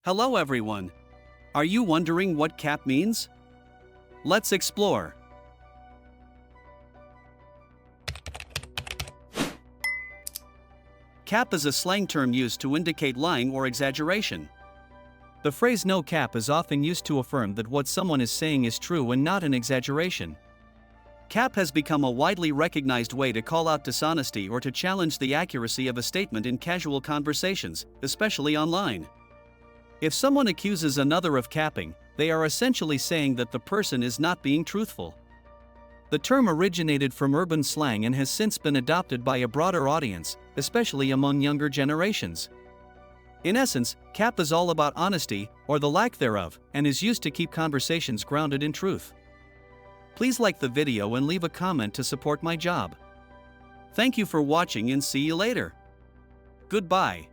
Hello everyone. Are you wondering what cap means? Let's explore. Cap is a slang term used to indicate lying or exaggeration. The phrase no cap is often used to affirm that what someone is saying is true and not an exaggeration. Cap has become a widely recognized way to call out dishonesty or to challenge the accuracy of a statement in casual conversations, especially online. If someone accuses another of capping, they are essentially saying that the person is not being truthful. The term originated from urban slang and has since been adopted by a broader audience, especially among younger generations. In essence, cap is all about honesty, or the lack thereof, and is used to keep conversations grounded in truth. Please like the video and leave a comment to support my job. Thank you for watching and see you later. Goodbye.